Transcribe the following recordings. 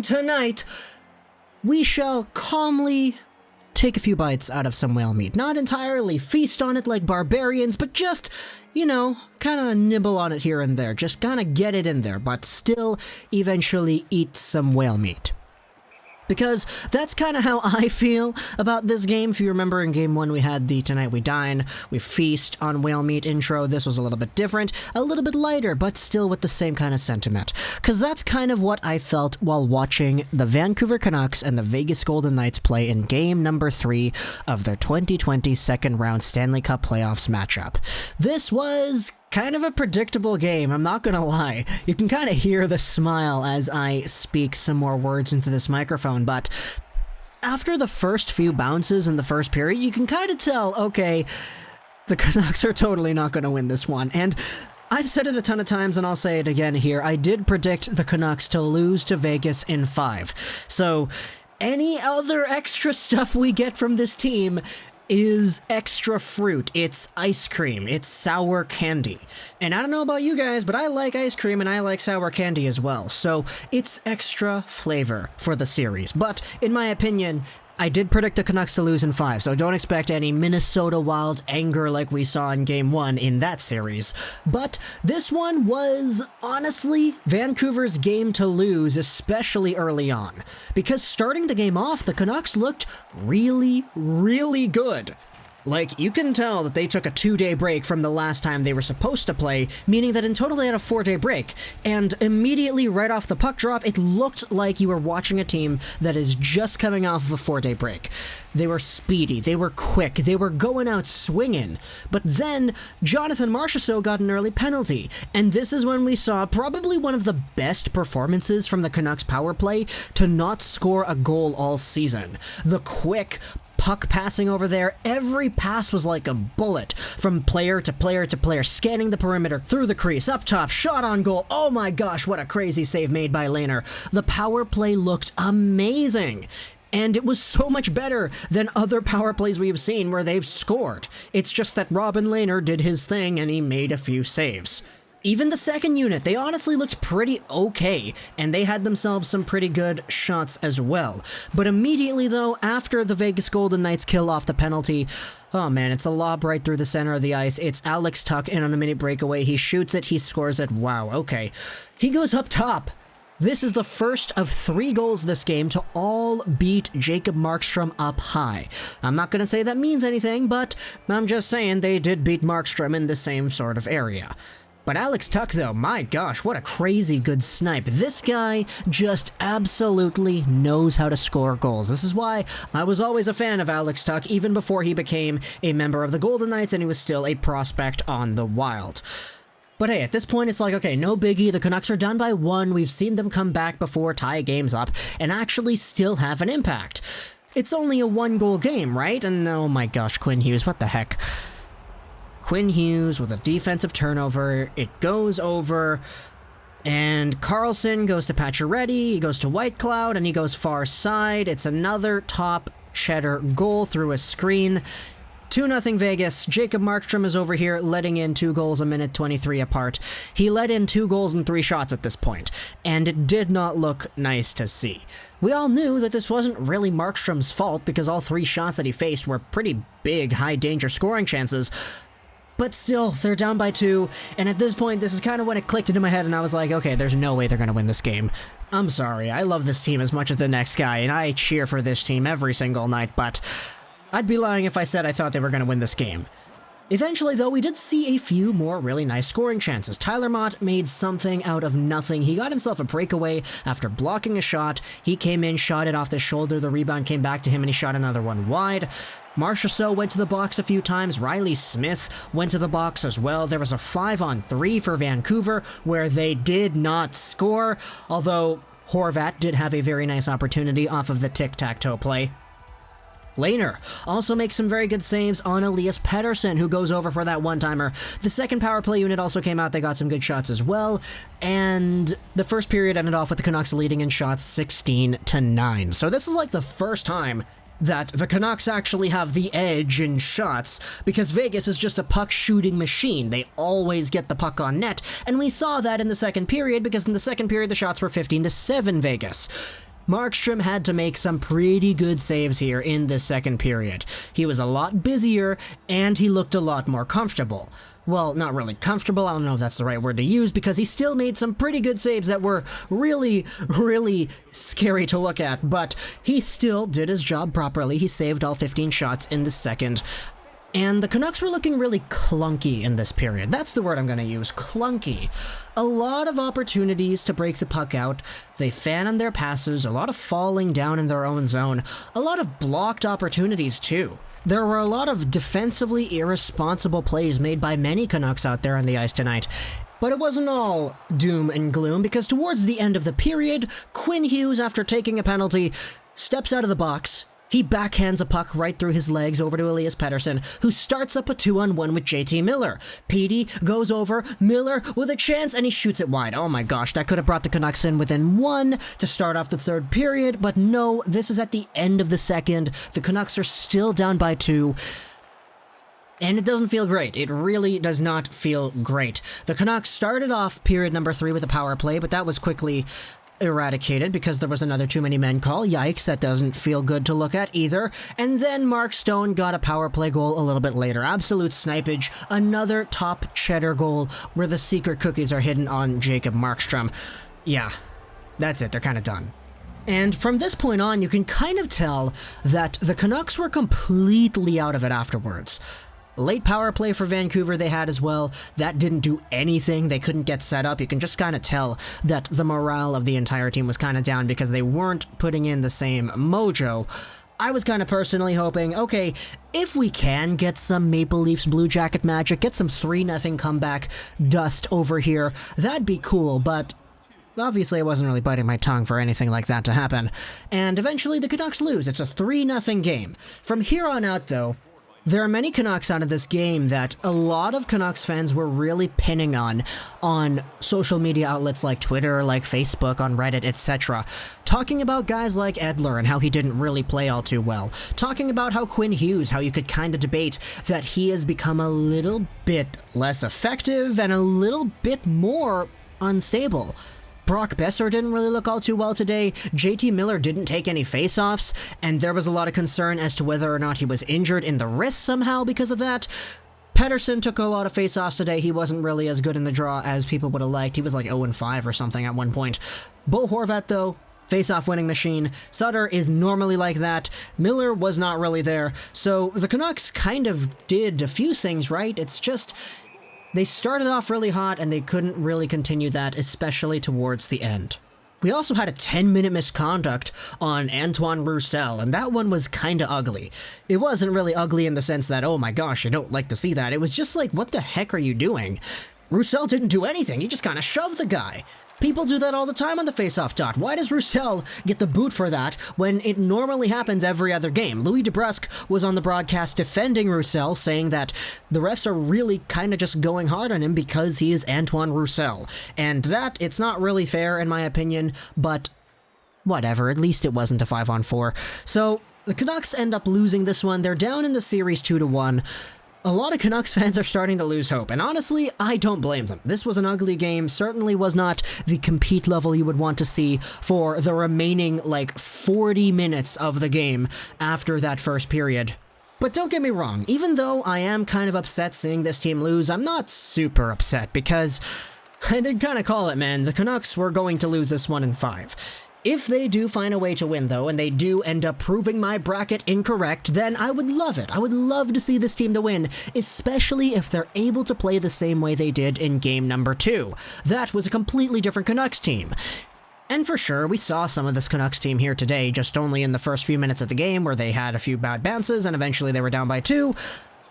tonight, we shall calmly take a few bites out of some whale meat. Not entirely feast on it like barbarians, but just, kind of nibble on it here and there. Just kind of get it in there, but still eventually eat some whale meat. Because that's kind of how I feel about this game. If you remember in Game 1 we had the Tonight We Dine, we feast on whale meat intro. This was a little bit different, a little bit lighter, but still with the same kind of sentiment. Because that's kind of what I felt while watching the Vancouver Canucks and the Vegas Golden Knights play in Game number 3 of their 2020 second round Stanley Cup playoffs matchup. This was kind of a predictable game, I'm not gonna lie. You can kind of hear the smile as I speak some more words into this microphone, but after the first few bounces in the first period, you can kind of tell, okay, the Canucks are totally not gonna win this one. And I've said it a ton of times, and I'll say it again here. I did predict the Canucks to lose to Vegas in 5. So any other extra stuff we get from this team is extra fruit. It's ice cream. It's sour candy. And I don't know about you guys, but I like ice cream and I like sour candy as well. So it's extra flavor for the series. But in my opinion, I did predict the Canucks to lose in 5, so don't expect any Minnesota Wild anger like we saw in Game 1 in that series. But this one was, honestly, Vancouver's game to lose, especially early on. Because starting the game off, the Canucks looked really, really good. Like, you can tell that they took a 2-day break from the last time they were supposed to play, meaning that in total they had a 4-day break. And immediately right off the puck drop, it looked like you were watching a team that is just coming off of a 4-day break. They were speedy, they were quick, they were going out swinging. But then, Jonathan Marchessault got an early penalty, and this is when we saw probably one of the best performances from the Canucks power play to not score a goal all season. The quick puck passing over there, every pass was like a bullet, from player to player to player, scanning the perimeter, through the crease, up top, shot on goal. Oh my gosh, what a crazy save made by Lehner. The power play looked amazing. And it was so much better than other power plays we've seen where they've scored. It's just that Robin Lehner did his thing and he made a few saves. Even the second unit, they honestly looked pretty okay, and they had themselves some pretty good shots as well. But immediately though, after the Vegas Golden Knights kill off the penalty, oh man, it's a lob right through the center of the ice. It's Alex Tuch in on a minute breakaway. He shoots it, he scores it. Wow, okay. He goes up top. This is the first of 3 goals this game to all beat Jacob Markstrom up high. I'm not going to say that means anything, but I'm just saying they did beat Markstrom in the same sort of area. But Alex Tuch, though, my gosh, what a crazy good snipe. This guy just absolutely knows how to score goals. This is why I was always a fan of Alex Tuch, even before he became a member of the Golden Knights and he was still a prospect on the Wild. But hey, at this point, it's like, okay, no biggie. The Canucks are down by 1. We've seen them come back before, tie games up, and actually still have an impact. It's only a 1-goal game, right? And oh my gosh, Quinn Hughes, what the heck? Quinn Hughes with a defensive turnover. It goes over, and Carlson goes to Pacioretty, he goes to Whitecloud, and he goes far side. It's another top cheddar goal through a screen. 2-0 Vegas. Jacob Markstrom is over here letting in 2 goals a minute 23 apart. He let in 2 goals and 3 shots at this point, and it did not look nice to see. We all knew that this wasn't really Markstrom's fault because all 3 shots that he faced were pretty big, high-danger scoring chances. But still, they're down by 2, and at this point, this is kind of when it clicked into my head, and I was like, okay, there's no way they're going to win this game. I'm sorry, I love this team as much as the next guy, and I cheer for this team every single night, but I'd be lying if I said I thought they were going to win this game. Eventually, though, we did see a few more really nice scoring chances. Tyler Mott made something out of nothing. He got himself a breakaway after blocking a shot. He came in, shot it off the shoulder. The rebound came back to him, and he shot another one wide. Marchessault went to the box a few times. Riley Smith went to the box as well. There was a 5-on-3 for Vancouver where they did not score, although Horvat did have a very nice opportunity off of the tic-tac-toe play. Lehner also makes some very good saves on Elias Pettersson, who goes over for that one-timer. The second power play unit also came out. They got some good shots as well. And the first period ended off with the Canucks leading in shots 16-9. So this is like the first time that the Canucks actually have the edge in shots, because Vegas is just a puck-shooting machine. They always get the puck on net, and we saw that in the second period, because in the second period the shots were 15-7 Vegas. Markstrom had to make some pretty good saves here in this second period. He was a lot busier, and he looked a lot more comfortable. Well, not really comfortable, I don't know if that's the right word to use, because he still made some pretty good saves that were really, really scary to look at, but he still did his job properly. He saved all 15 shots in the second. And the Canucks were looking really clunky in this period. That's the word I'm going to use, clunky. A lot of opportunities to break the puck out. They fan on their passes, a lot of falling down in their own zone, a lot of blocked opportunities too. There were a lot of defensively irresponsible plays made by many Canucks out there on the ice tonight. But it wasn't all doom and gloom, because towards the end of the period, Quinn Hughes, after taking a penalty, steps out of the box. He backhands a puck right through his legs over to Elias Pettersson, who starts up a 2-on-1 with JT Miller. Petey goes over, Miller with a chance, and he shoots it wide. Oh my gosh, that could have brought the Canucks in within one to start off the third period, but no, this is at the end of the second. The Canucks are still down by 2. And it doesn't feel great. It really does not feel great. The Canucks started off period number 3 with a power play, but that was quickly eradicated because there was another too many men call. Yikes, that doesn't feel good to look at either. And then Mark Stone got a power play goal a little bit later. Absolute snipage. Another top cheddar goal where the secret cookies are hidden on Jacob Markstrom. Yeah, that's it. They're kind of done. And from this point on, you can kind of tell that the Canucks were completely out of it afterwards. Late power play for Vancouver they had as well. That didn't do anything. They couldn't get set up. You can just kind of tell that the morale of the entire team was kind of down because they weren't putting in the same mojo. I was kind of personally hoping, okay, if we can get some Maple Leafs Blue Jacket magic, get some 3-0 comeback dust over here, that'd be cool, but obviously I wasn't really biting my tongue for anything like that to happen. And eventually the Canucks lose. It's a 3-0 game. From here on out, though, there are many Canucks out of this game that a lot of Canucks fans were really pinning on social media outlets like Twitter, like Facebook, on Reddit, etc. Talking about guys like Edler and how he didn't really play all too well. Talking about how Quinn Hughes, how you could kind of debate that he has become a little bit less effective and a little bit more unstable. Brock Besser didn't really look all too well today. JT Miller didn't take any face-offs, and there was a lot of concern as to whether or not he was injured in the wrist somehow because of that. Pettersson took a lot of face-offs today. He wasn't really as good in the draw as people would have liked. He was like 0-5 or something at one point. Bo Horvat, though, face-off winning machine. Sutter is normally like that. Miller was not really there. So the Canucks kind of did a few things right. It's just they started off really hot and they couldn't really continue that, especially towards the end. We also had a 10-minute misconduct on Antoine Roussel, and that one was kinda ugly. It wasn't really ugly in the sense that, oh my gosh, I don't like to see that. It was just like, what the heck are you doing? Roussel didn't do anything, he just kinda shoved the guy. People do that all the time on the face-off dot. Why does Roussel get the boot for that when it normally happens every other game? Louis DeBrusque was on the broadcast defending Roussel, saying that the refs are really kind of just going hard on him because he is Antoine Roussel. And that, it's not really fair in my opinion, but whatever, at least it wasn't a 5-on-4. So the Canucks end up losing this one. They're down in the series 2-1. A lot of Canucks fans are starting to lose hope, and honestly, I don't blame them. This was an ugly game, certainly was not the compete level you would want to see for the remaining, 40 minutes of the game after that first period. But don't get me wrong, even though I am kind of upset seeing this team lose, I'm not super upset, because I did kind of call it, man. The Canucks were going to lose this one in 5. If they do find a way to win, though, and they do end up proving my bracket incorrect, then I would love it. I would love to see this team to win, especially if they're able to play the same way they did in game number 2. That was a completely different Canucks team. And for sure, we saw some of this Canucks team here today, just only in the first few minutes of the game where they had a few bad bounces and eventually they were down by 2.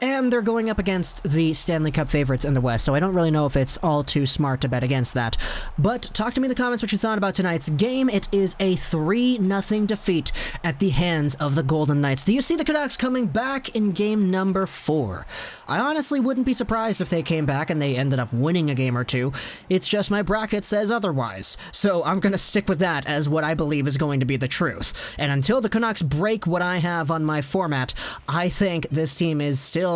And they're going up against the Stanley Cup favorites in the West, so I don't really know if it's all too smart to bet against that. But talk to me in the comments what you thought about tonight's game. It is a 3-0 defeat at the hands of the Golden Knights. Do you see the Canucks coming back in game number 4? I honestly wouldn't be surprised if they came back and they ended up winning a game or two. It's just my bracket says otherwise, so I'm going to stick with that as what I believe is going to be the truth. And until the Canucks break what I have on my format, I think this team is still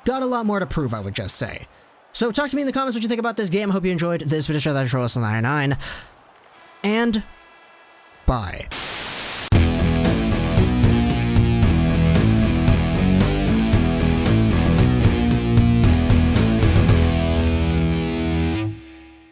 got a lot more to prove, I would just say. So talk to me in the comments what you think about this game. I hope you enjoyed this video. Share that, Trollus99, and bye.